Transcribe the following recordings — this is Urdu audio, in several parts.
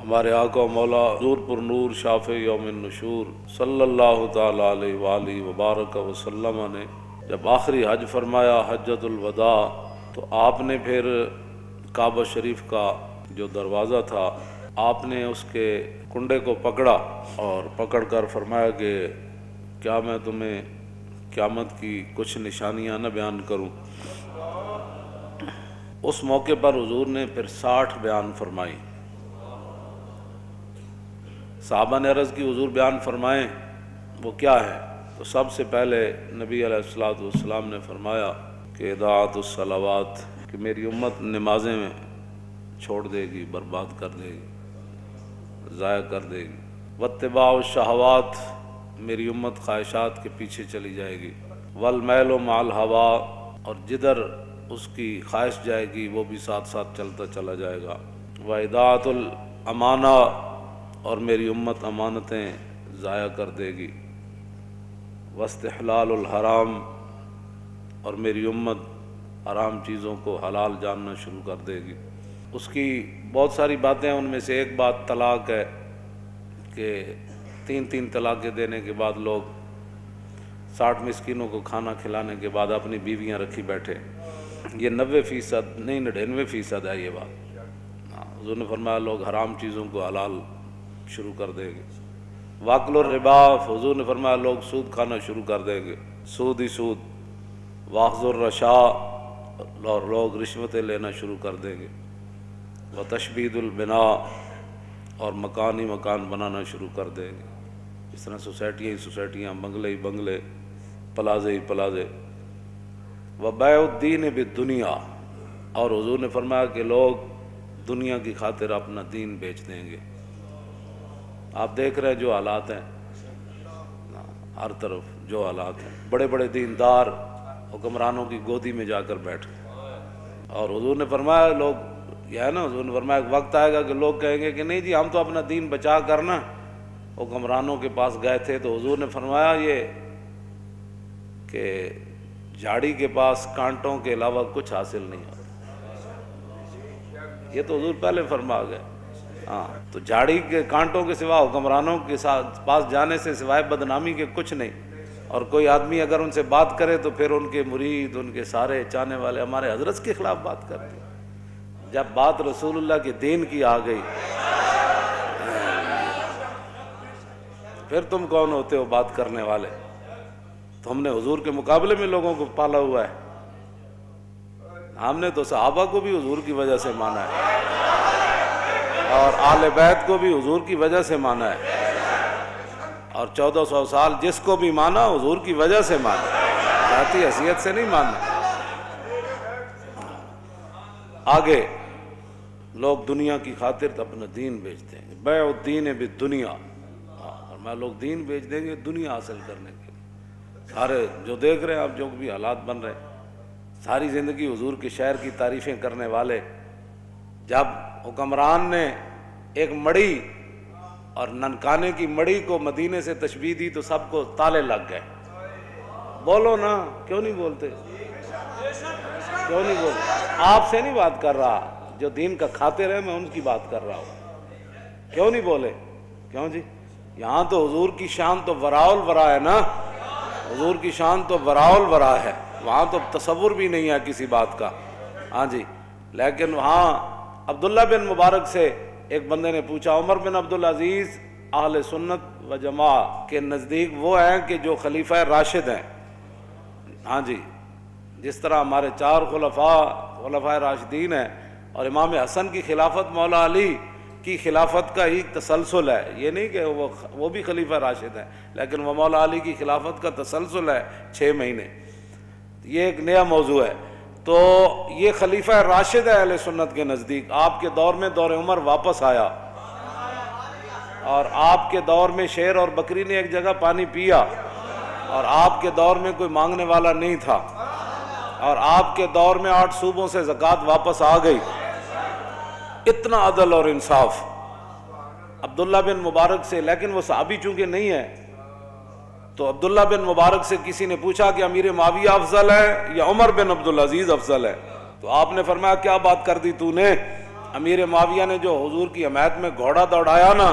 ہمارے آقا و مولا حضور پر نور شافع یوم النشور صلی اللہ تعالیٰ علیہ وآلہ وبارک وسلم نے جب آخری حج فرمایا حجۃ الوداع، تو آپ نے پھر کعبہ شریف کا جو دروازہ تھا آپ نے اس کے کنڈے کو پکڑا اور پکڑ کر فرمایا کہ کیا میں تمہیں قیامت کی کچھ نشانیاں نہ بیان کروں۔ اس موقع پر حضور نے پھر 60 بیان فرمائی۔ صحابہ نے عرض کی حضور بیان فرمائیں وہ کیا ہے؟ تو سب سے پہلے نبی علیہ الصلوۃ والسلام نے فرمایا کہ اضاعت الصلوات، کہ میری امت نمازیں چھوڑ دے گی، برباد کر دے گی، ضائع کر دے گی۔ واتباع الشہوات، میری امت خواہشات کے پیچھے چلی جائے گی۔ والمیل مع الہوا، اور جدھر اس کی خواہش جائے گی وہ بھی ساتھ ساتھ چلتا چلا جائے گا۔ واضاعت الامانہ، اور میری امت امانتیں ضائع کر دے گی۔ واستحلال الحرام، اور میری امت حرام چیزوں کو حلال جاننا شروع کر دے گی۔ اس کی بہت ساری باتیں ہیں، ان میں سے ایک بات طلاق ہے کہ 3 طلاقیں دینے کے بعد لوگ 60 مسکینوں کو کھانا کھلانے کے بعد اپنی بیویاں رکھی بیٹھے۔ یہ 90% نہیں 99% ہے یہ بات۔ حضور نے فرمایا لوگ حرام چیزوں کو حلال شروع کر دیں گے۔ واکل الربا، حضور نے فرمایا لوگ سود کھانا شروع کر دیں گے، سود ہی سود۔ واخذ الرشا، اور لوگ رشوتیں لینا شروع کر دیں گے۔ وتشبید البناء، اور مکان ہی مکان بنانا شروع کر دیں گے۔ اس طرح سوسائٹیاں ہی سوسائٹیاں، بنگلے ہی بنگلے، پلازے ہی پلازے۔ وبیع الدین بالدنیا، اور حضور نے فرمایا کہ لوگ دنیا کی خاطر اپنا دین بیچ دیں گے۔ آپ دیکھ رہے ہیں جو حالات ہیں، ہر طرف جو حالات ہیں، بڑے بڑے دیندار حکمرانوں کی گودی میں جا کر بیٹھے۔ اور حضور نے فرمایا لوگ، یہ ہے نا، حضور نے فرمایا ایک وقت آئے گا کہ لوگ کہیں گے کہ نہیں جی ہم تو اپنا دین بچا کر نا حکمرانوں کے پاس گئے تھے۔ تو حضور نے فرمایا یہ کہ جھاڑی کے پاس کانٹوں کے علاوہ کچھ حاصل نہیں ہوتا۔ یہ تو حضور پہلے فرما گئے۔ ہاں، تو جھاڑی کے کانٹوں کے سوا حکمرانوں کے پاس جانے سے سوائے بدنامی کے کچھ نہیں۔ اور کوئی آدمی اگر ان سے بات کرے تو پھر ان کے مرید، ان کے سارے چاہنے والے ہمارے حضرت کے خلاف بات کرتے ہیں۔ جب بات رسول اللہ کے دین کی آ گئی پھر تم کون ہوتے ہو بات کرنے والے؟ تو ہم نے حضور کے مقابلے میں لوگوں کو پالا ہوا ہے۔ ہم نے تو صحابہ کو بھی حضور کی وجہ سے مانا ہے، اور آل بیت کو بھی حضور کی وجہ سے مانا ہے، اور 1400 سال جس کو بھی مانا حضور کی وجہ سے مانا، ذاتی حیثیت سے نہیں ماننا۔ آگے لوگ دنیا کی خاطر اپنا دین بیچ دیں گے۔ بیع الدین بالدنیا، اور میں لوگ دین بیچ دیں گے دنیا حاصل کرنے کے لیے۔ سارے جو دیکھ رہے ہیں آپ، جو بھی حالات بن رہے ہیں، ساری زندگی حضور کے شہر کی تعریفیں کرنے والے، جب حکمران نے ایک مڑی اور ننکانے کی مڑی کو مدینے سے تشبیہ دی تو سب کو تالے لگ گئے۔ بولو نا، کیوں نہیں بولتے؟ کیوں نہیں بولتے؟ آپ سے نہیں بات کر رہا، جو دین کا خاطر ہے میں ان کی بات کر رہا ہوں۔ کیوں نہیں بولے؟ کیوں جی؟ یہاں تو حضور کی شان تو وراء الورا ہے نا، حضور کی شان تو وراء الورا ہے، وہاں تو تصور بھی نہیں ہے کسی بات کا۔ ہاں جی، لیکن وہاں عبداللہ بن مبارک سے ایک بندے نے پوچھا، عمر بن عبدالعزیز اہل سنت و جماعت کے نزدیک وہ ہیں کہ جو خلیفہ راشد ہیں۔ ہاں جی، جس طرح ہمارے 4 خلفاء راشدین ہیں، اور امام حسن کی خلافت مولا علی کی خلافت کا ہی تسلسل ہے۔ یہ نہیں کہ وہ بھی خلیفہ راشد ہیں، لیکن وہ مولا علی کی خلافت کا تسلسل ہے 6 مہینے۔ یہ ایک نیا موضوع ہے۔ تو یہ خلیفہ راشد ہے اہل سنت کے نزدیک۔ آپ کے دور میں دور عمر واپس آیا، اور آپ کے دور میں شیر اور بکری نے ایک جگہ پانی پیا، اور آپ کے دور میں کوئی مانگنے والا نہیں تھا، اور آپ کے دور میں 8 صوبوں سے زکوٰۃ واپس آ گئی۔ اتنا عدل اور انصاف عبداللہ بن مبارک سے۔ لیکن وہ صحابی چونکہ نہیں ہے، تو عبداللہ بن مبارک سے کسی نے پوچھا کہ امیر معاویہ افضل ہے یا عمر بن عبدالعزیز افضل ہے؟ تو آپ نے فرمایا کیا بات کر دی تو نے؟ امیر معاویہ نے جو حضور کی حمایت میں گھوڑا دوڑایا نا،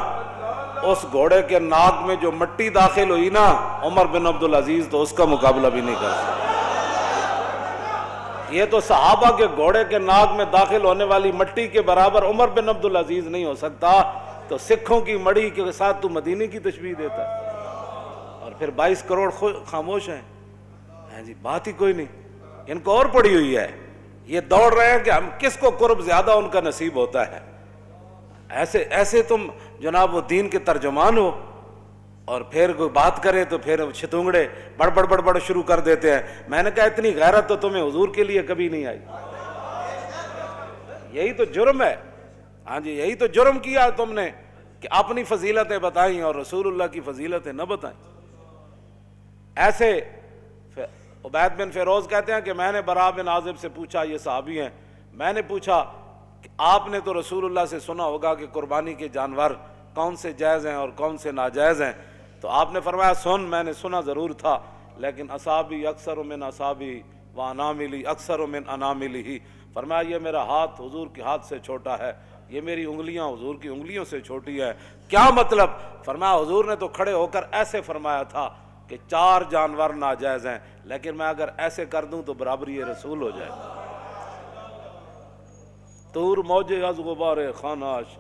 اس گھوڑے کے ناک میں جو مٹی داخل ہوئی نا، عمر بن عبدالعزیز تو اس کا مقابلہ بھی نہیں کر سکتے۔ یہ تو صحابہ کے گھوڑے کے ناک میں داخل ہونے والی مٹی کے برابر عمر بن عبدالعزیز نہیں ہو سکتا، تو سکھوں کی مڑی کے ساتھ تو مدینے کی تشبیہ دیتا ہے، اور پھر 22 کروڑ خاموش ہیں جی، بات ہی کوئی نہیں، ان کو اور پڑی ہوئی ہے، یہ دوڑ رہے ہیں کہ ہم کس کو قرب زیادہ ان کا نصیب ہوتا ہے۔ ایسے تم جناب وہ دین کے ترجمان ہو، اور پھر کوئی بات کرے تو پھر چھتونگڑے بڑ شروع کر دیتے ہیں۔ میں نے کہا اتنی غیرت تو تمہیں حضور کے لیے کبھی نہیں آئی، یہی تو جرم ہے، ہاں جی یہی تو جرم کیا تم نے کہ اپنی فضیلتیں بتائیں اور رسول اللہ کی فضیلتیں نہ بتائیں۔ ایسے عبید بن فیروز کہتے ہیں کہ میں نے براء بن عازب سے پوچھا، یہ صحابی ہیں، میں نے پوچھا کہ آپ نے تو رسول اللہ سے سنا ہوگا کہ قربانی کے جانور کون سے جائز ہیں اور کون سے ناجائز ہیں، تو آپ نے فرمایا میں نے سنا ضرور تھا، لیکن اصابی اکثر من اصابی و اناملی اکثر من اناملی، فرمایا یہ میرا ہاتھ حضور کے ہاتھ سے چھوٹا ہے، یہ میری انگلیاں حضور کی انگلیوں سے چھوٹی ہے۔ کیا مطلب؟ فرمایا حضور نے تو کھڑے ہو کر ایسے فرمایا تھا کہ 4 جانور ناجائز ہیں، لیکن میں اگر ایسے کر دوں تو برابری رسول ہو جائے گا۔ طور موجے از غبار خاناش،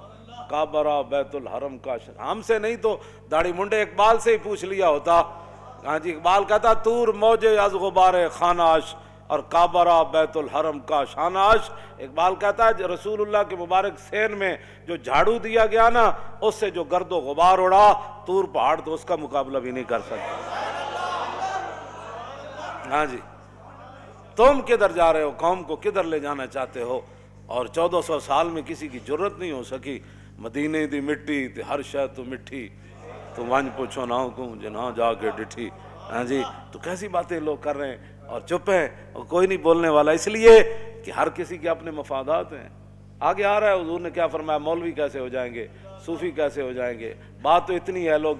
کعبہ بیت الحرم کاش۔ ہم سے نہیں تو داڑھی منڈے اقبال سے ہی پوچھ لیا ہوتا، ہاں جی اقبال کہتا طور موجے از غبار خاناش اور کعبہ بیت الحرم کا شاناش۔ اقبال کہتا ہے رسول اللہ کے مبارک سین میں جو جھاڑو دیا گیا نا، اس سے جو گرد و غبار اڑا، طور پہاڑ تو اس کا مقابلہ بھی نہیں کر سکتا۔ ہاں جی تم کدھر جا رہے ہو، قوم کو کدھر لے جانا چاہتے ہو؟ اور 1400 سال میں کسی کی جرت نہیں ہو سکی، مدینے دی مٹی تے ہر شے تو مٹھی، تو ونج پوچھو نہ کو جنہاں جا کے ڈٹھی۔ ہاں جی تو کیسی باتیں لوگ کر رہے ہیں اور چپ ہیں اور کوئی نہیں بولنے والا، اس لیے کہ ہر کسی کے اپنے مفادات ہیں۔ آگے آ رہا ہے حضور نے کیا فرمایا، مولوی کیسے ہو جائیں گے، صوفی کیسے ہو جائیں گے، بات تو اتنی ہے، لوگ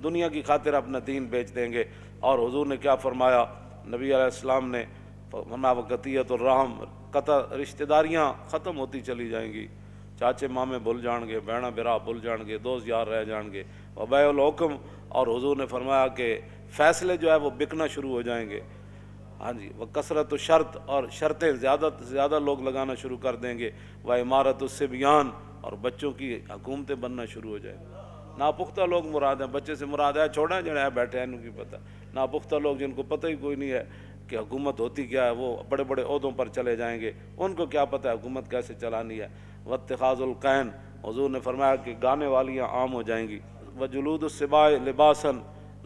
دنیا کی خاطر اپنا دین بیچ دیں گے۔ اور حضور نے کیا فرمایا، نبی علیہ السلام نے فرمایا وقتیت الرحم، قطع رشتہ داریاں ختم ہوتی چلی جائیں گی، چاچے مامے بھول جان گے، بہنا برا بھول جان گے، دوست یار رہ جان گے، وبیع الحکم، اور حضور نے فرمایا کہ فیصلے جو ہے وہ بکنا شروع ہو جائیں گے۔ ہاں جی وہ کثرت و شرط، اور شرطیں زیادہ سے زیادہ لوگ لگانا شروع کر دیں گے، وہ عمارت الصبیان، اور بچوں کی حکومتیں بننا شروع ہو جائیں گی۔ ناپختہ لوگ مراد ہیں، بچے سے مراد ہے چھوڑیں جڑے ہیں بیٹھے ہیں ان کی پتہ، ناپختہ لوگ جن کو پتہ ہی کوئی نہیں ہے کہ حکومت ہوتی کیا ہے، وہ بڑے بڑے عہدوں پر چلے جائیں گے، ان کو کیا پتہ ہے حکومت کیسے چلانی ہے۔ واتخاذ القین، حضور نے فرمایا کہ گانے والیاں عام ہو جائیں گی۔ وجلود السباع لباسا،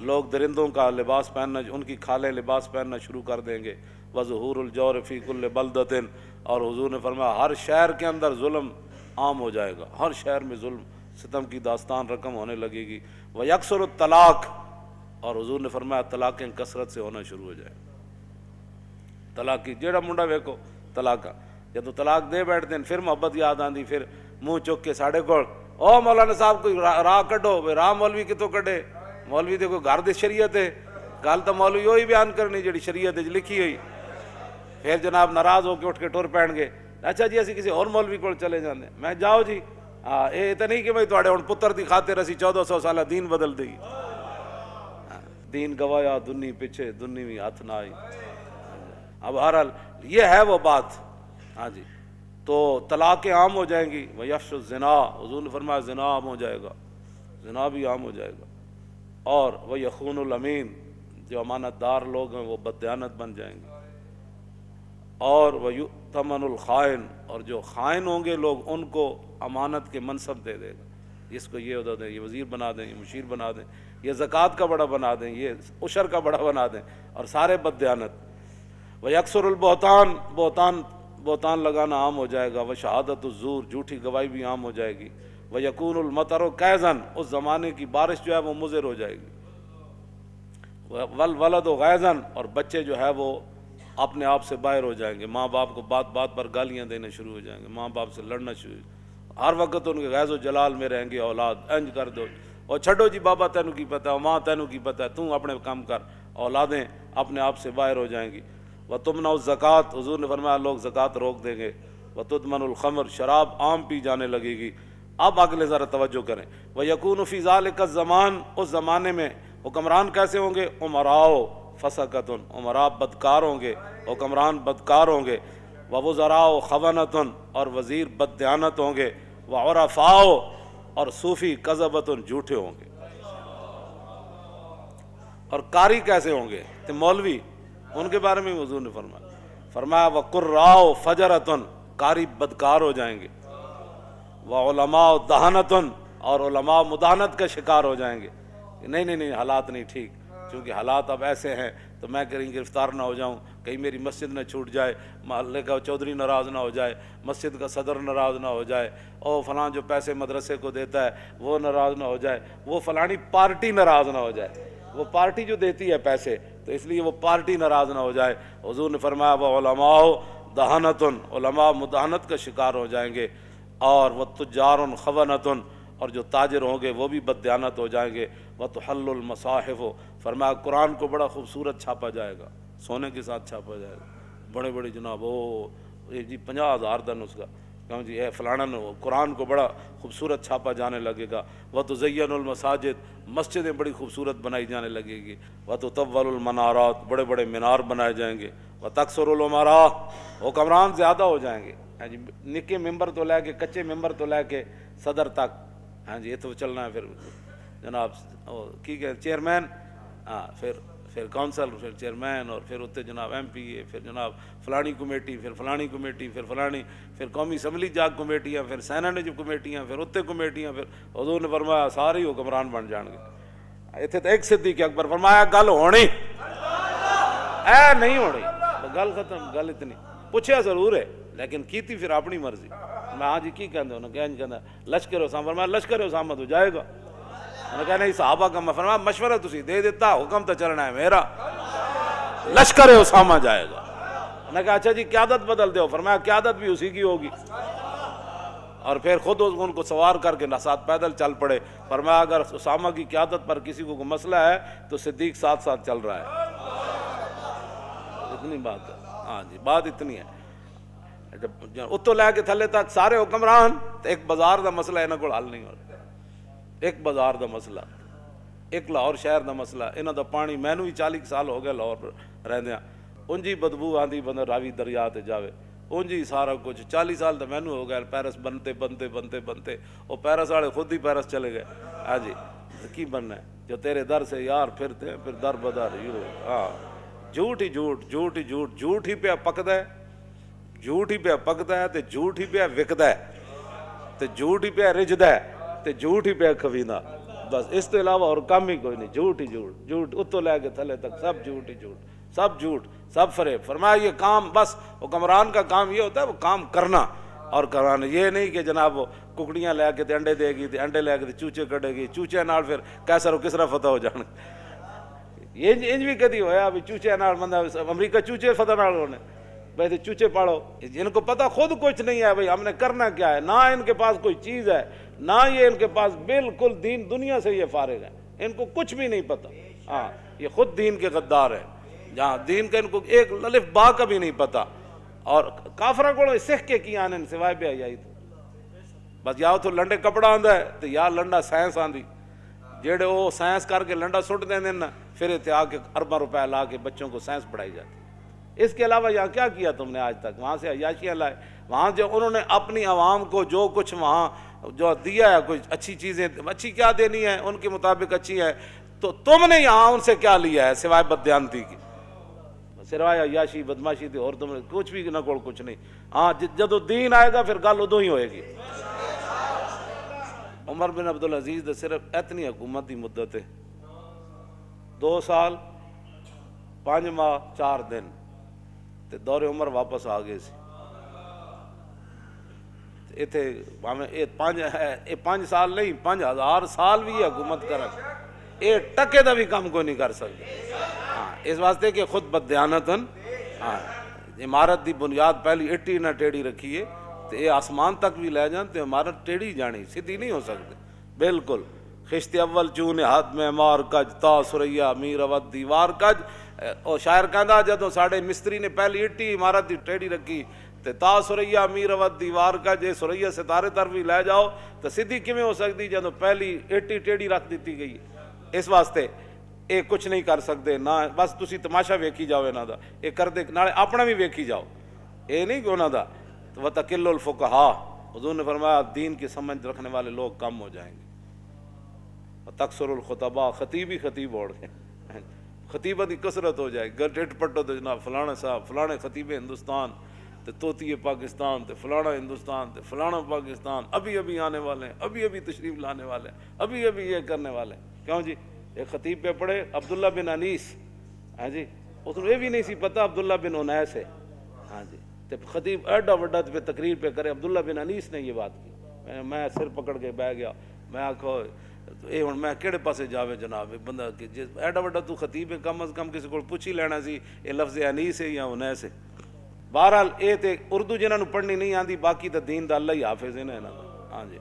لوگ درندوں کا لباس پہننا، ان کی کھالیں لباس پہننا شروع کر دیں گے۔ وظہور الجور فی کل بلدۃ، اور حضور نے فرمایا ہر شہر کے اندر ظلم عام ہو جائے گا، ہر شہر میں ظلم ستم کی داستان رقم ہونے لگے گی۔ ویکثر الطلاق، اور حضور نے فرمایا طلاقیں کثرت سے ہونا شروع ہو جائیں، طلاق کی جیڑا منڈا ویکو طلاق، جب تو طلاق دے بیٹھتے ہیں پھر محبت یاد آندی، پھر منہ چک کے ساڑے کول او مولانا صاحب کوئی راہ کڈو، راہ مولوی کتوں کڈے، مولوی دے کوئی گھر دی شریعت ہے، گل تو مولوی وہی بیان کرنی جڑی شریعت وچ لکھی ہوئی، پھر جناب ناراض ہو کے اٹھ کے ٹر پین گے، اچھا جی اسی کسی اور مولوی کول چلے جاندے، میں جاؤ جی، ہاں یہ تو نہیں کہ بھائی تواڈے ہن پتر دی خاطر اسی 1400 سالہ دین بدل دئی، دین گوایا دنی پیچھے دنی بھی ہاتھ نہ آئی۔ اب بہرحال یہ ہے وہ بات، ہاں جی تو طلاقیں عام ہو جائیں گی۔ ویفش الزنا، حضور نے فرمایا زنا عام ہو جائے گا، زنا بھی عام ہو جائے گا۔ اور وہ یخون الامین، جو امانت دار لوگ ہیں وہ بددیانت بن جائیں گے۔ اور وہ یؤتمن الخائن، اور جو خائن ہوں گے لوگ ان کو امانت کے منصب دے دے گا، اس کو یہ عہدہ دیں، یہ وزیر بنا دیں، یہ مشیر بنا دیں، یہ زکوٰۃ کا بڑا بنا دیں، یہ عشر کا بڑا بنا دیں، اور سارے بددیانت۔ ویکثر البہتان، بہتان لگانا عام ہو جائے گا۔ وشہادت الزور، جھوٹی گواہی بھی عام ہو جائے گی۔ ویکون المطر کیزن، اس زمانے کی بارش جو ہے وہ مضر ہو جائے گی۔ والولد غیظن، اور بچے جو ہے وہ اپنے آپ سے باہر ہو جائیں گے، ماں باپ کو بات بات پر گالیاں دینے شروع ہو جائیں گے، ماں باپ سے لڑنا شروع، ہر وقت ان کے غیظ و جلال میں رہیں گے، اولاد انج کر دو، اور چھڈو جی بابا تینوں کی پتہ ہے، ماں تینوں کی پتہ ہے، تم اپنے کام کر، اولادیں اپنے آپ سے باہر ہو جائیں گی۔ وَتُمْنَعُ الزَّکَاۃ، حضور نے فرمایا لوگ زکوٰۃ روک دیں گے۔ وتدمن الخمر، شراب عام پی جانے لگے گی۔ اب اگلے ذرا توجہ کریں، وَيَكُونُ فِي ذَلِكَ الزَّمَانِ، اس زمانے میں حکمران کیسے ہوں گے؟ عمراء فسقۃ، عمراء بدکار ہوں گے، حکمران بدکار ہوں گے، ووزراء خونۃ، اور وزیر بددیانت ہوں گے، وعرفاء، اور صوفی کذبۃ، جھوٹے ہوں گے۔ اور قاری کیسے ہوں گے؟ تو مولوی، ان کے بارے میں حضور نے فرمایا وقراء فجرۃ، قاری بدکار ہو جائیں گے، وعلماء دہنۃ، اور علماء مداحنت کا شکار ہو جائیں گے۔ نہیں حالات نہیں ٹھیک، چونکہ حالات اب ایسے ہیں تو میں کہیں گرفتار نہ ہو جاؤں، کہیں میری مسجد نہ چھوٹ جائے، محلے کا چودھری ناراض نہ ہو جائے، مسجد کا صدر ناراض نہ ہو جائے، اور فلاں جو پیسے مدرسے کو دیتا ہے وہ ناراض نہ ہو جائے، وہ فلانی پارٹی ناراض نہ ہو جائے، وہ پارٹی جو دیتی ہے پیسے تو اس لیے وہ پارٹی ناراض نہ ہو جائے۔ حضور نے فرمایا وہ علماء دہنۃ، علماء مداحنت کا شکار ہو جائیں گے، اور وہ تجار خونۃ، اور جو تاجر ہوں گے وہ بھی بددیانت ہو جائیں گے، وتحل المصاحف، فرمایا قرآن کو بڑا خوبصورت چھاپا جائے گا، سونے کے ساتھ چھاپا جائے گا، بڑے بڑے جناب جی 50,000 دن اس کا، کہوں جی اے فلانا قرآن کو بڑا خوبصورت چھاپا جانے لگے گا، وتزین المساجد، مسجدیں بڑی خوبصورت بنائی جانے لگے گی، وتطول المنارات، بڑے بڑے مینار بنائے جائیں گے، وتکثر الامراء، حکمران زیادہ ہو جائیں گے، ہاں جی نکے ممبر تو لے کے کچے ممبر تو لے کے صدر تک، ہاں جی یہ تو چلنا ہے، پھر جناب کی کہ چیئرمین، ہاں پھر کونسل، پھر چیئرمین، اور پھر اتنے جناب ایم پی اے، پھر جناب فلانی کمیٹی، پھر فلانی کمیٹی، پھر فلانی، پھر قومی اسمبلی جاگ کمیٹیاں، پھر سینٹ کمیٹیاں، پھر اتنے کمیٹیاں، پھر حضور نے فرمایا سارے ہی حکمران بن جان گے۔ اتنے تو ایک صدیق اکبر فرمایا گل ہونی اے نہیں ہونی، گل ختم، گل اتنی پوچھا ضرور ہے لیکن کیتی پھر اپنی مرضی۔ میں ہاں جی کی کہندے انہوں نے کہنا لشکر اسامہ، فرمایا لشکر اسامہ تو جائے گا، انہوں نے کہا نہیں صحابہ کا، میں فرمایا مشورہ تسی دے دیتا، حکم تو چلنا ہے میرا، لشکر اسامہ جائے گا۔ انہوں نے کہا اچھا جی قیادت بدل دو، فرمایا قیادت بھی اسی کی ہوگی، اور پھر خود ان کو سوار کر کے ساتھ پیدل چل پڑے، فرمایا اگر اسامہ کی قیادت پر کسی کو مسئلہ ہے تو صدیق ساتھ ساتھ چل رہا ہے۔ اتنی بات ہے، ہاں جی بات اتنی ہے۔ اتو لے کے تھلے تک سارے حکمران، تو ایک بازار دا مسئلہ انہاں کول حل نہیں ہوتا، ایک بازار دا مسئلہ، ایک لاہور شہر دا مسئلہ، انہاں دا پانی مینوں ہی 40 سال ہو گئے لاہور رہندیاں، انجی بدبو آندی بندہ راوی دریا تے جاوے، انجی سارا کچھ 40 سال تو مینوں ہو گئے پیرس بنتے وہ پیرس والے خود ہی پیرس چلے گئے، ہاں جی کی بننا ہے جو تیرے در سے یار پھرتے ہیں پھر در بدر، ہاں جھوٹ ہی جھوٹ، جھوٹ ہی جھوٹ، جھوٹ ہی پہ پکدا ہے، جھوٹ ہی پہ پکدا ہے تے جھوٹ ہی پہ وکدا ہے تے جھوٹ ہی پہ رجدا ہے تے جھوٹ ہی پہ کھویندا، بس اس کے علاوہ اور کام ہی کوئی نہیں، جھوٹ ہی جھوٹ، جھوٹ اتوں لے کے تھلے تک سب جھوٹ ہی جھوٹ، سب جھوٹ، سب فریب۔ فرمایا یہ کام بس حکمران کا کام یہ ہوتا ہے وہ کام کرنا اور کرانا، یہ نہیں کہ جناب وہ ککڑیاں لے کے تے انڈے دے گی تے انڈے لے کے تے چوچے کٹے گی، چوچے نال پھر کیسر و کسرا فتح ہو جان، یہ انج بھی کدی ہویا بھی چوچے نال بندہ امریکہ چوچے فتح نال ہونے، بھائی چوچے پاڑو، ان کو پتہ خود کچھ نہیں ہے بھائی ہم نے کرنا کیا ہے، نہ ان کے پاس کوئی چیز ہے، نہ یہ ان کے پاس بالکل دین دنیا سے یہ فارغ ہے، ان کو کچھ بھی نہیں پتہ، ہاں یہ خود دین کے غدار ہیں، جہاں دین کا ان کو ایک الف با کا بھی نہیں پتہ، اور کافرہ کو سکھ کے کی آنے سوائے بھی آئی تو بس یا تو لنڈے کپڑا آندا ہے تو یا لنڈا سائنس آندی، جیڑے وہ سائنس کر کے لنڈا سٹ دیں نا پھر اتنے آ کے ارباں روپے لا کے بچوں کو سائنس پڑھائی جاتی۔ اس کے علاوہ یہاں کیا کیا تم نے آج تک؟ وہاں سے عیاشیاں لائے، وہاں جو انہوں نے اپنی عوام کو جو کچھ وہاں جو دیا ہے، کچھ اچھی چیزیں، اچھی کیا دینی ہے ان کے مطابق اچھی ہے، تو تم نے یہاں ان سے کیا لیا ہے سوائے بددیانتی کی، سوائے عیاشی بدماشی تھی، اور تم نے کچھ بھی نہ کوڑ کچھ نہیں۔ ہاں جدو دین آئے گا پھر گل ادو ہی ہوئے گی۔ عمر بن عبدالعزیز دے صرف اتنی حکومت دی مدت ہے 2 سال 5 ماہ 4 دن تے دور عمر واپس آ گئے سی، اتنے یہ 5 سال نہیں 5000 سال بھی حکومت کرن، یہ ٹکے دا بھی کام کوئی نہیں کر سکتے، ہاں اس واسطے کہ خود بددیانتن، ہاں عمارت دی بنیاد پہلی اٹی نہ ٹیڑھی رکھیے تو یہ آسمان تک بھی لے جان تو عمارت ٹیڑھی جانی، سیدھی نہیں ہو سکتی بالکل۔ خشت اول چون ہاتھ میں مار کج تا سریا میر اود دیوار کج، اور شاعر کہندا جدوں ساڈے مستری نے پہلی اٹی عمارت دی ٹیڑھی رکھی تے تا سریا میر ود دیوار کا جے سریا ستارے طرف بھی لے جاؤ تو سیدھی کیویں ہو سکتی جدوں پہلی ایٹی ٹیڑھی رکھ دیتی گئی. اس واسطے یہ کچھ نہیں کر سکتے نہ بس تسی تماشا ویکھی جاؤ انہاں دا, یہ کردے نالے اپنا بھی ویکھی جاؤ, یہ نہیں کہ انہاں دا. وَتَقِلُّ الْفُقَهَاءُ حضور نے فرمایا دین کی سمجھ رکھنے والے لوگ کم ہو جائیں گے. وَتَكْثُرُ الْخُطَبَاء خطیب ہی خطیب اوڑ گئے, خطیبہ کی کثرت ہو جائے گی. ڈٹ پٹو تو جناب فلانا صاحب فلانے خطیب ہندوستان تے طوطی پاکستان تے فلانا ہندوستان تے فلانا پاکستان ابھی ابھی آنے والے ہیں, ابھی ابھی تشریف لانے والے ہیں, ابھی ابھی یہ کرنے والے ہیں. کیوں جی ایک خطیب پہ پڑھے عبداللہ بن انیس, ہاں جی اس کو یہ بھی نہیں سی پتہ عبداللہ بن انیس ہے. ہاں جی تے خطیب ایڈا وڈا پہ تقریر پہ کرے عبداللہ بن انیس نے یہ بات کی. میں سر پکڑ کے بہ گیا, میں آکھو اے ہن میں کہڑے پاسے جاوے جناب, بندہ کہ جس ایڈا وڈا تو خطیب ہے کم از کم کسی کو پوچھ ہی لینا سی یہ لفظ انیس ہے یا انیس ہے. بہرحال اے تے اردو جنہاں نوں پڑھنی نہیں آندی باقی تے دین دا اللہ ہی حافظ ہے نا انہاں دا. ہاں جی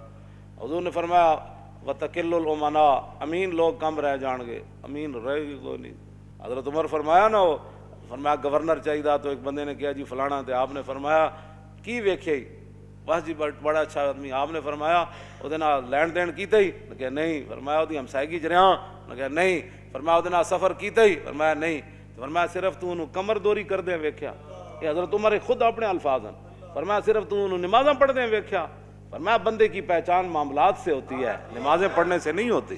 حضور نے فرمایا وَتَقِلُّ الْأُمَنَاء امین لوگ کم رہ جان گے, امین رہے گی کوئی نہیں. حضرت عمر فرمایا نا, وہ فرمایا گورنر چاہیے تو ایک بندے نے کہا جی فلانا, تے آپ نے فرمایا کی ویکھے ہی بس جی بڑا اچھا آدمی. آپ نے فرمایا وہ لین دین کیتے ہی, نے کہا نہیں. فرمایا وہ ہمسائیگی جریاں, نے کہا نہیں. فرمایا وہ سفر کیتے ہی, فرمایا نہیں. فرمایا صرف تو انہوں کمر دوری کر دیں ویکھیا. یہ حضرت عمر خود اپنے الفاظ ہیں. فرمایا صرف تو انہوں نمازاں پڑھ دیں ویکھیا. فرمایا بندے کی پہچان معاملات سے ہوتی ہے, نمازیں پڑھنے سے نہیں ہوتی.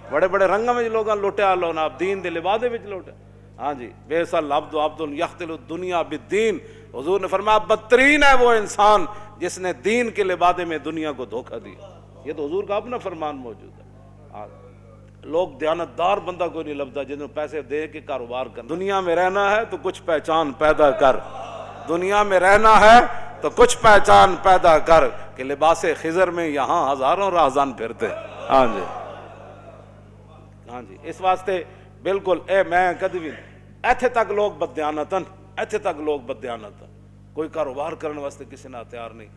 بڑے بڑے رنگوں میں لوگاں لوٹیا لو نا دین دے لبادے وچ لوٹیا. ہاں جی بیس العبد عبد یختل الدنیا بالدین. حضور نے فرمایا بدترین ہے وہ انسان جس نے دین کے لبادے میں دنیا کو دھوکہ دیا. یہ تو حضور کا اپنا فرمان موجود ہے. لوگ دیانتدار بندہ کوئی نہیں لبدا جنہوں پیسے دے کے کاروبار کر. دنیا میں رہنا ہے تو کچھ پہچان پیدا کر, دنیا میں رہنا ہے تو کچھ پہچان پیدا کر, کہ لباس خضر میں یہاں ہزاروں راہزان پھرتے. ہاں جی ہاں جی اس واسطے بالکل اے میں کدی بھی ایتھے تک لوگ بددیانتن, ایتھے تک لوگ بددیانتن, کوئی کاروبار کرنے واسطے کسی نہ تیار نہیں.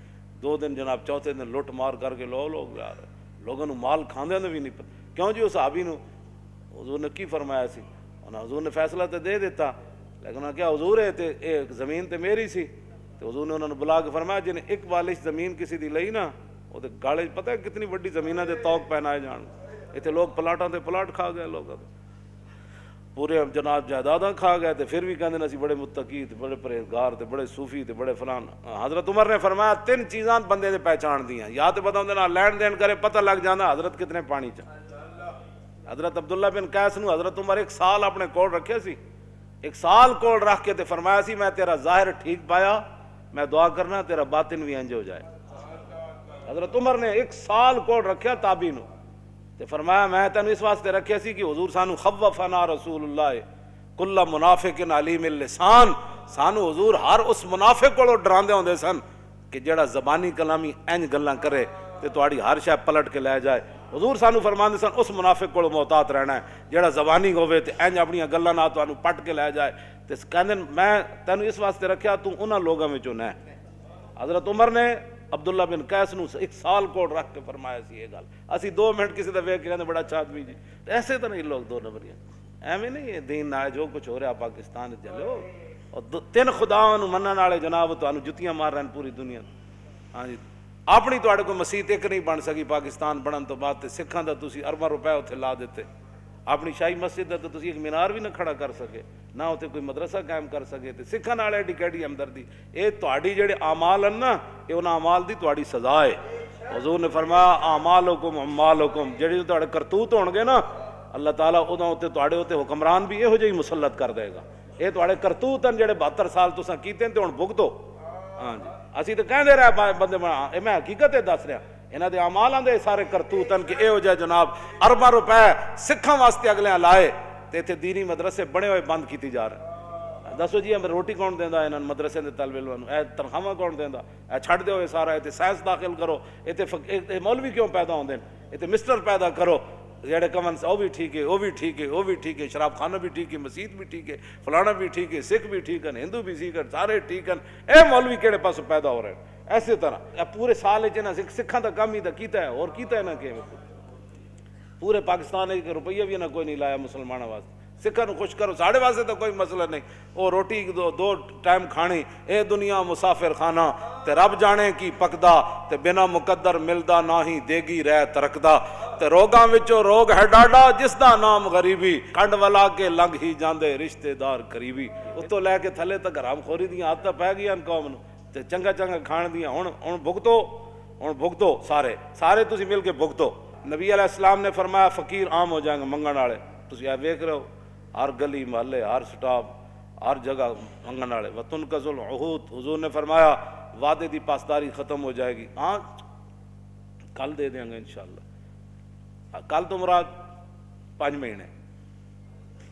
2 دن جناب چوتھے دن لٹ مار کر کے لوگ جا رہے, لوگوں نے مال کھاندے نے بھی نہیں پتہ. کیوں جی اس صحابی نو حضور نے کی فرمایا سی, حضور نے فیصلہ تو دے دیتا لیکن کیا حضور ہے تے ایک زمین تے میری سی. تو حضور نے انہوں نے بلا کے فرمایا جن ایک بالش زمین کسی دی لئی نا وہ تے گاڑے پتہ ہے کتنی بڑی زمینہ دے توق پہنائے جان. اتنے لوگ پلاٹاں تے پلاٹ کھا گئے, لوگ پورے جناب جائیداداں کھا گئے تے پھر بھی کہندے نا سی بڑے متقی تے بڑے پرہیزگار تے بڑے صوفی تے بڑے فلان. حضرت عمر نے فرمایا 3 چیزاں بندے نے پہچان دیاں, یا تے بتاؤں نا لین دین کرے پتہ لگ جانا حضرت کتنے پانی چاہ. حضرت عبداللہ بن قیس نو حضرت عمر 1 سال اپنے کول رکھے سی, 1 سال کول رکھ کے تے فرمایا سی میں تیرا ظاہر ٹھیک پایا, میں دعا کرنا تیرا باطن بھی انج ہو جائے. حضرت عمر نے 1 سال کول رکھیا تابعی نو تے فرمایا میں تینوں اس واسطے رکھیا سی کہ حضور سانو خوفنا رسول اللہ کل منافق علیم اللسان. سانو حضور ہر اس منافق کو ڈراندے ہوندے سن کہ جڑا زبانی کلامی انج گلاں کرے تے تہاڈی ہر شے پلٹ کے لے جائے. حضور سانو فرماندے سن اس منافق کو محتاط رہنا ہے جڑا زبانی ہوے تے انج اپنی گلاں نال تانوں پٹ کے لے جائے. تے کہندے میں تینوں اس واسطے رکھیا تو انہاں لوگاں وچوں نہ. حضرت عمر نے عبداللہ بن قیس نو 1 سال کو رکھ کے فرمایا سی یہ گل. اسی 2 منٹ کسی دا ویکھ کے کہندے بڑا اچھا آدمی جی. ایسے تو نہیں لوگ 2 نمبریاں ایویں نہیں ہے دین نہ جو کچھ ہو رہا پاکستان چلو اور 3 خداواں نو منن والے جناب تانوں جتیاں مار رہے پوری دنیا. ہاں جی اپنی تواڈے کوئی مسجد ایک نہیں بن سکی پاکستان بنن تو بعد تے سکھاں دا تسی ارباں روپے اتھے لا دیتے. اپنی شاہی مسجد دا تو تسی ایک مینار بھی نہ کھڑا کر سکے, نہ اتنے کوئی مدرسہ قائم کر سکے. تے سکھاں نال ایڈی کیڑی ہمدردی. اے تہاڈی جڑے اعمال ہیں نا اے انہاں اعمال دی تہاڈی سزا ہے. حضور نے فرمایا اعمالکم اعمالکم, جڑے تہاڈے کرتوت ہون گے نا اللہ تعالیٰ اُداں تے تہاڈے تے حکمران بھی یہو جہی مسلط کر دے گا. اے تہاڈے کرتوت ہیں جڑے 72 سال تساں کیتے تے ہن بھگتو. ہاں جی اسی تے کہندے رہے بندے اے میں حقیقت دس رہا انہاں دے اعمالاں دے سارے کرتوت ہیں کہ یہو جہے جناب ارباں روپے سکھاں واسطے اگلے لائے تے اتنے دینی مدرسے بنے ہوئے بند کیتی جا رہے. دسو جی ہمیں روٹی کون دیندا انہاں مدرسے دے طالب علماں اے تنخواہ کون دیندا؟ اے چھڈ دیو اے سارا اتنے سائنس داخل کرو, اتنے مولوی کیوں پیدا ہوندے اتنے مسٹر پیدا کرو جڑے کمن سے وہ بھی ٹھیک ہے وہ بھی ٹھیک ہے وہ بھی ٹھیک ہے, شراب خانہ بھی ٹھیک ہے, مسجد بھی ٹھیک ہے, فلانا بھی ٹھیک ہے, سکھ بھی ٹھیک ہے, ہندو بھی ٹھیک ہے, سارے ٹھیک ہیں. اے مولوی کہڑے پاس پیدا ہو رہے ہیں. ایسے طرح پورے سال سکھاں دا کام ہی دا کیتا ہے اور کیتا ہے نا کہ پورے پاکستان ایک روپیہ بھی نہ کوئی نہیں لایا مسلمانوں واسطے. سکھاں نوں خوش کرو، ساڑے واسطے تو کوئی مسئلہ نہیں، وہ روٹی دو ٹائم کھانی، اے دنیا مسافر خانہ، تے رب جانے کی پکدا، تے بنا مقدر ملدا نہ ہی دیگی رہ ترکدا، تے روگاں وچوں روگ ہے ڈاڈا جس دا نام غریبی، کنڈ ولا کے لنگ ہی جاندے رشتے دار قریبی۔ اتوں لے کے تھلے تک حرام خوری دیاں عادتاں پی گئیاں قوم نوں، تے چنگا چنگا کھان دیاں، ہن بھگتو سارے تسی مل کے بھگتو۔ نبی علیہ السلام نے فرمایا فقیر عام ہو جائیں گے، منگن والے تسی اے ویکھ رہے ہو، ہر گلی محلے ہر سٹاپ ہر جگہ منگن والے۔ وتنقض العہود، حضور نے فرمایا وعدے دی پاسداری ختم ہو جائے گی، ہاں کل دے دیں گے انشاءاللہ، کل تو مراد 5 مہینے،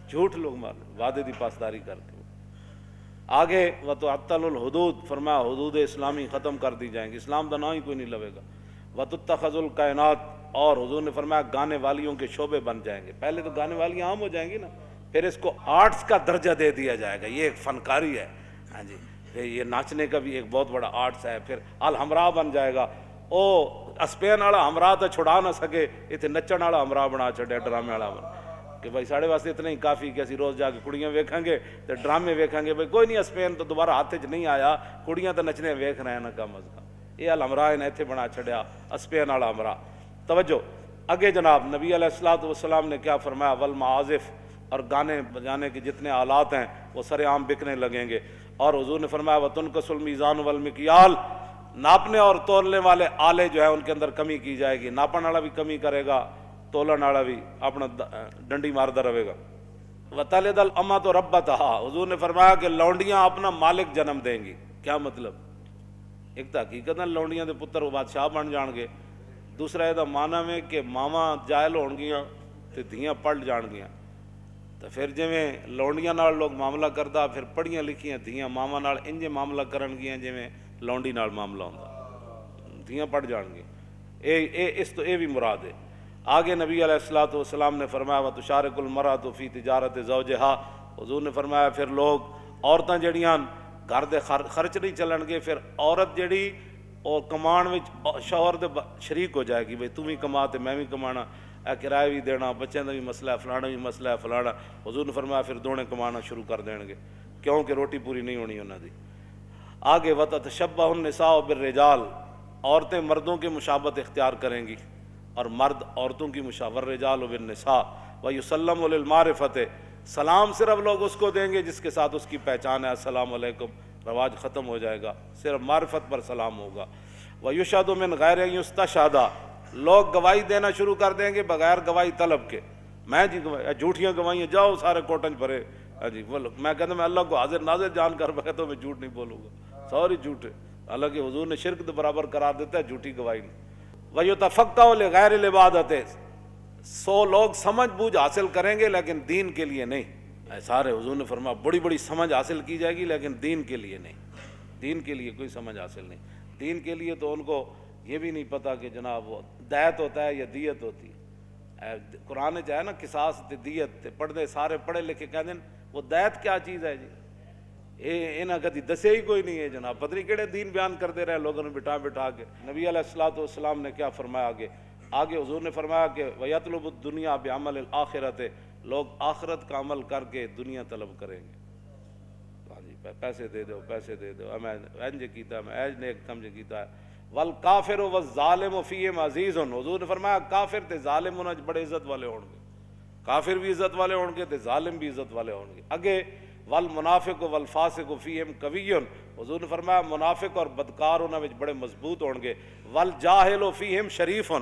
جھوٹ لوگ مار وعدے دی پاسداری کر کے۔ آگے وتعطل الحدود، فرمایا حدود اسلامی ختم کر دی جائیں گی، اسلام دا نام ہی کوئی نہیں لوے گا۔ وتتخذ الکائنات، اور حضور نے فرمایا گانے والیوں کے شعبے بن جائیں گے، پہلے تو گانے والیاں عام ہو جائیں گی نا، پھر اس کو آرٹس کا درجہ دے دیا جائے گا، یہ ایک فنکاری ہے، ہاں جی، یہ ناچنے کا بھی ایک بہت بڑا آرٹس ہے۔ پھر الحمراء بن جائے گا، او اسپین والا ہمراہ تو چھڑا نہ سکے، اتنے نچن والا ہمراہ بنا چھڑیا، ڈرامے والا بنا کہ بھائی ساڑے واسطے اتنا ہی کافی کہ اسی روز جا کے کڑیاں ویکھیں گے تو ڈرامے ویکھیں گے، بھائی کوئی نہیں اسپین تو دوبارہ ہاتھ چ نہیں آیا، کڑیاں تو نچنے ویکھ رہے ہیں نا کم از کم، یہ الحمراہ نے اتنے بنا چھڑیا اسپین والا ہمراہ۔ توجہ اگے جناب نبی علیہ الصلوۃ والسلام نے کیا فرمایا، والمعازف، اور گانے بجانے کے جتنے آلات ہیں وہ سر عام بکنے لگیں گے، اور حضور نے فرمایا وتنقص المیزان والمکیال، ناپنے اور تولنے والے آلے جو ہیں ان کے اندر کمی کی جائے گی، ناپن والا بھی کمی کرے گا، تولن والا بھی اپنا ڈنڈی مارتا رہے گا۔ وتلد الامۃ ربتہا، حضور نے فرمایا کہ لونڈیاں اپنا مالک جنم دیں گی۔ کیا مطلب؟ ایک تو حقیقت لونڈیاں دے پتر بادشاہ بن جان گے، دوسرا یہ معنی میں کہ ماواں جائل ہون گیاں تے دھیاں پڑھ جان گیاں، تو پھر جویں لونڈیاں نال لوگ معاملہ کردا، پھر پڑھیاں لکھیاں دھیاں ماواں نال انجے معاملہ کرن گیاں جویں لونڈی نال معاملہ ہوندا، دھیاں پڑھ جان گے، اس تو یہ بھی مراد ہے۔ آگے نبی علیہ الصلوۃ والسلام نے فرمایا وتشارک المرأۃ فی تجارت زوجہا، حضور نے فرمایا پھر لوگ عورتاں جڑیاں گھر دے خرچ نہیں چلن گے، پھر عورت جڑی اور کمان وچ شوہر دے شریک ہو جائے گی، بھئی تم بھی کما تے میں بھی کمانا، اے کرایہ بھی دینا، بچوں کا بھی مسئلہ ہے، فلانا بھی مسئلہ ہے فلانا، حضور نے فرمایا پھر دونے کمانا شروع کر دیں گے، کیونکہ روٹی پوری نہیں ہونی انہاں دی۔ آگے وتتشبہ النساء بالرجال، عورتیں مردوں کی مشابہت اختیار کریں گی اور مرد عورتوں کی مشابہت، والرجال بالنساء ویسلم للمعرفۃ، سلام صرف لوگ اس کو دیں گے جس کے ساتھ اس کی پہچان ہے، السلام علیکم رواج ختم ہو جائے گا، صرف معرفت پر سلام ہوگا۔ وَيُشْهَدُ مِنْ غَيْرِ أَنْ يُسْتَشْهَدَ، لوگ گواہی دینا شروع کر دیں گے بغیر گواہی طلب کے، میں جی گواہی، جھوٹیاں گواہیاں جاؤ سارے کوٹنج بھرے، جی میں کہتا میں اللہ کو حاضر ناظر جان کر بکھتا میں جھوٹ نہیں بولوں گا، سوری جھوٹ ہے، حالانکہ حضور نے شرک کے برابر قرار دیتا ہے جھوٹی گواہی نہیں۔ وَيُتَفَقَّهُ لِغَيْرِ الْعِبَادَةِ، 100 لوگ سمجھ بوجھ حاصل کریں گے لیکن دین کے لیے نہیں، سارے حضور نے فرمایا بڑی بڑی سمجھ حاصل کی جائے گی لیکن دین کے لیے نہیں، دین کے لیے کوئی سمجھ حاصل نہیں، دین کے لیے تو ان کو یہ بھی نہیں پتا کہ جناب وہ دیت ہوتا ہے یا دیت ہوتی ہے، قرآن جو ہے نا قصاص دیت پڑھتے سارے پڑھے لکھے کہہ دیں وہ دیت کیا چیز ہے جی، انہاں کدی دسے ہی کوئی نہیں ہے جناب، پتہ نہیں کہڑے دین بیان کرتے رہے لوگوں نے بٹھا بٹھا کے۔ نبی علیہ الصلوۃ والسلام نے کیا فرمایا آگے حضور نے فرمایا کہ وَيَطْلُبُ الدُّنْيَا بِعَمَلِ الْآخِرَةِ، لوگ آخرت کا عمل کر کے دنیا طلب کریں گے، ہاں جی پیسے دے دو پیسے دے دو، میں انج کیتا میں ایج نیک کم کیتا ہے۔ وَالْكَافِرُ وَالظَّالِمُ فِيهِمْ عَزِيزٌ، حضور نے فرمایا کافر تے ظالم انہاں بڑے عزت والے ہون گے، کافر بھی عزت والے ہون گے تے ظالم بھی عزت والے ہون گے۔ اگے والمنافق والفاسق فیہم قوی، حضور نے فرمایا منافق اور بدکار انہاں وچ بڑے مضبوط ہون گے۔ والجاہل فیہم شریف،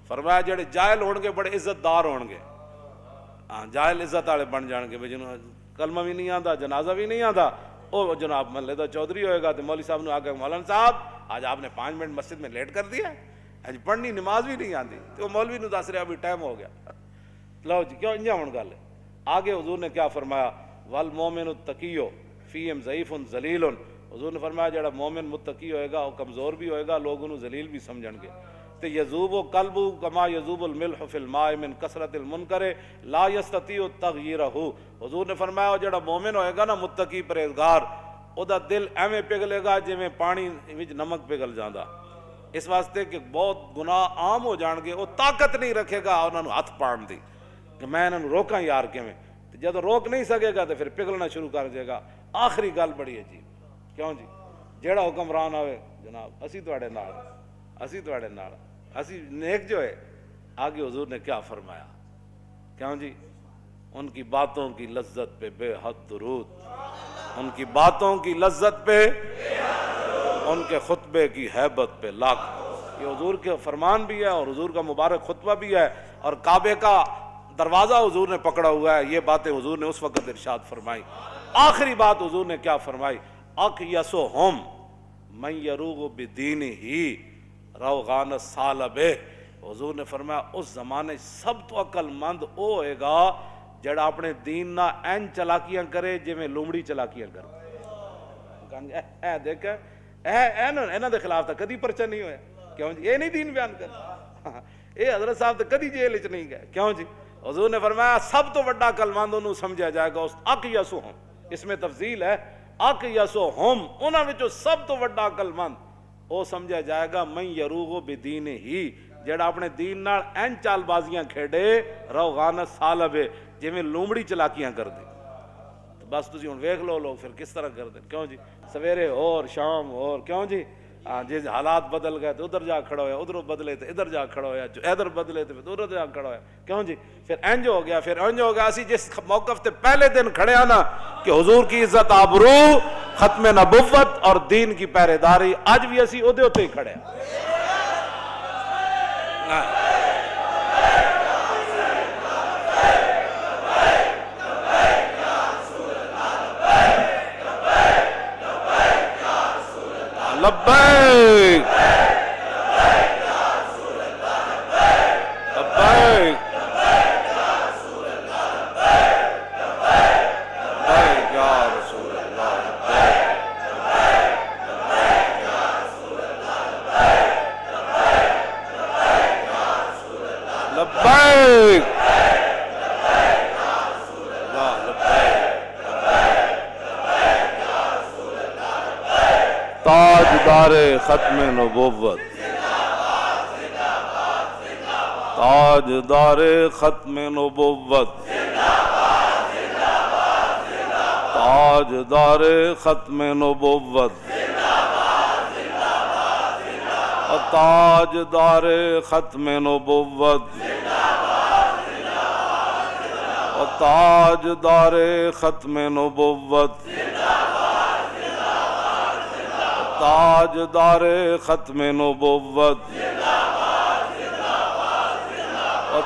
فرمایا جڑے جاہل ہون گے بڑے عزت دار ہون گے، ہاں جاہل عزت والے بن جان گے، جنہوں کلمہ بھی نہیں آتا جنازہ بھی نہیں آتا، وہ جناب محلے دا چودھری ہوئے گا تو مولوی صاحب نے آ کے مولانا صاحب آج آپ نے 5 منٹ مسجد میں لیٹ کر دیا ہے، پڑھنی نماز بھی نہیں آتی، تو مولوی نے دس رہا ابھی ٹائم ہو گیا، لو جی کیوں انجا ہون گل ہے۔ آگے حضور نے کیا فرمایا والمومن التقی فیہم ضعیف ذلیل، حضور نے فرمایا جڑا مومن متقی ہوئے گا وہ کمزور بھی ہوئے گا، لوگ انہوں ذلیل بھی سمجھن گے۔ تے یذوب قلبہ کما یذوب الملح فی الماء من کثرت المنکر لا یستطیع تغییرہ، حضور نے فرمایا جڑا مومن ہوئے گا نا متقی پرہیزگار، او دا دل ایویں پگھلے گا جویں پانی وچ نمک پگھل جاندا، اس واسطے کہ بہت گناہ عام ہو جان گے، وہ طاقت نہیں رکھے گا انہاں نوں ہاتھ پاڑن دی کہ میں انہاں نوں روکاں یار کیویں، جب روک نہیں سکے گا تو پھر پگھلنا شروع کر دے گا. آخری گل بڑی عجیب, کیوں جی, جیڑا حکمران آوے جناب اسی تواڈے نال, اسی تواڈے نال, اسی نیک جو ہے. آگے حضور نے کیا فرمایا, کیوں جی, ان کی باتوں کی لذت پہ بے حد درود, ان کی باتوں کی لذت پہ, ان کے خطبے کی ہیبت پہ لاکھ. یہ حضور کے فرمان بھی ہے اور حضور کا مبارک خطبہ بھی ہے, اور کعبے کا دروازہ حضور نے پکڑا ہوا ہے. یہ باتیں حضور نے اس وقت ارشاد فرمائی. آخری بات حضور نے کیا فرمائی, اقیسہم من یروغ بدینہ روغان الثعلب. حضور نے فرمایا اس زمانے سب تو عقل مند او ہوئے گا جڑا اپنے دین نہ این چلاکیاں کرے جی میں لومڑی چلاکیاں کرے. اے دیکھ اینا دے خلاف تا کدی پرچہ نہیں ہویا, کیوں جی, یہ نہیں دین بیان کر, اے حضرت صاحب تا کدی جیل وچ نہیں گئے, کیوں جی. حضور نے فرمایا سب تو بڑا عقل مند انہوں سمجھا جائے گا اس اقیسہم, اس میں تفضیل ہے, اقیسہم انہاں وچوں سب تو بڑا عقل مند او سمجھا جائے گا من یروغ بدینہ, جڑا اپنے دین نال این چال بازیاں کھیڑے روغان الثعلب, جی میں لومڑی چلاکیاں کر دے. بس تسی ہن ویکھ لو لوگ پھر کس طرح کر دیں, کیوں جی, سویرے اور شام اور, کیوں جی, جی حالات بدل گئے تو ادھر جا کھڑا ہویا, ادھر بدلے تو ادھر جا کھڑا ہویا, جو ادھر بدلے تو ادھر جا کھڑا ہویا, کیوں جی, پھر انج ہو گیا, پھر انج ہو گیا. اسی جس موقف تے پہلے دن کھڑے آنا کہ حضور کی عزت آبرو, ختم نبوت اور دین کی پہرے داری, اج بھی اسی اودے ہوتے ہی کھڑے ہیں. لبیک لبیک تاجدار ختم نبوت, تاجدار ختم نبوت, تاجدار ختم نبوت, تاجدار ختم نبوت, تاجدار ختم نبوت, تاجدار ختم نبوت,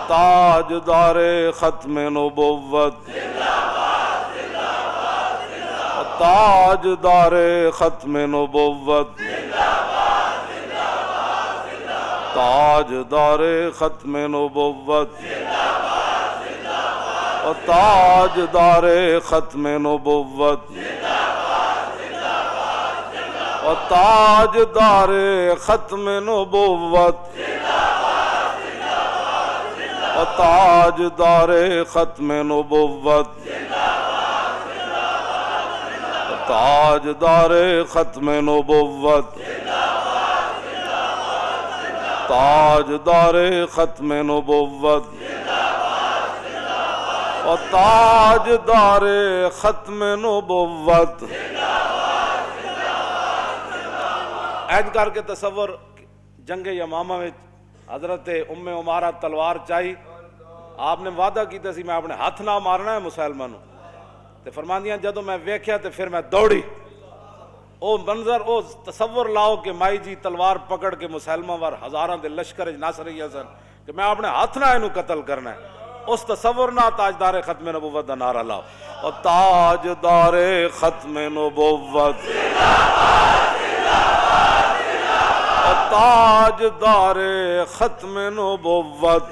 تاجدار ختم نبوت, تاجدار ختم نبوت, تاجدار ختم نبوت, تاجدار ختم نبوت, تاجدار ختم نبوت, تاجدار ختم نبوت, تاجدار ختم نبوت, تاجدار ختم نبوت, تاجدار ختم نبوت. اینج کر کے تصور جنگ یمامہ میں حضرت ام عمارہ تلوار چاہی, آپ نے وعدہ کیتا سی میں اپنے ہاتھ نہ مارنا ہے مسلمانوں, تے فرماندیاں جدوں میں ویکھیا تے پھر میں دوڑی. او منظر, او تصور لاؤ کہ مائی جی تلوار پکڑ کے مسلمہ وار ہزاراں دے لشکر نس رہی سن کہ میں اپنے ہاتھ نہ اینو قتل کرنا ہے. اس تصور نہ تاجدار ختم نبوت دا نعرہ لاؤ, اور تاجدار ختم نبوت, تاجدار ختم نبوت.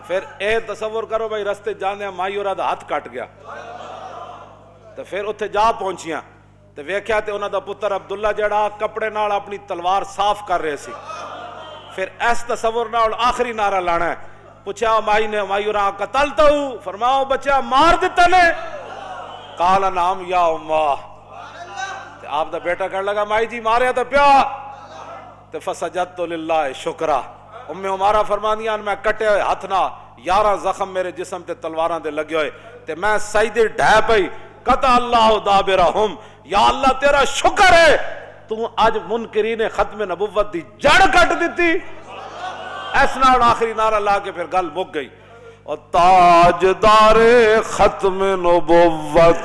پھر اے تصور کرو بھائی رستے جانے مائی اور ہاتھ کٹ گیا, تو پھر اتھے جا پہنچیاں تو ویکھیا تے انہاں دا پتر عبداللہ جڑا کپڑے نال اپنی تلوار صاف کر رہے سی. پھر اس تصور نال آخری نعرہ لانا ہے. پوچھا مائی نے, مائی اور قتلتا ہوں, فرماؤ بچہ مار دیتا نے, قال نعم یا امہ. آپ دا بیٹا کہنے لگا مائی جی ماریا تو پیا, تو فسجدت للہ شکرہ, ام عمارہ فرمانیاں میں کٹے ہوئے ہاتھ نہ 11 زخم میرے جسم تے تلواراں دے لگے ہوئے تے میں سجدے ڈھے پئی قطع اللہ دابرہم، یا اللہ تیرا شکر ہے تو اج منکرین ختم نبوت دی جڑ کٹ دیتی۔ اس نال آخری نعرہ لا کے پھر گل مک گئی، اور تاجدار ختم نبوت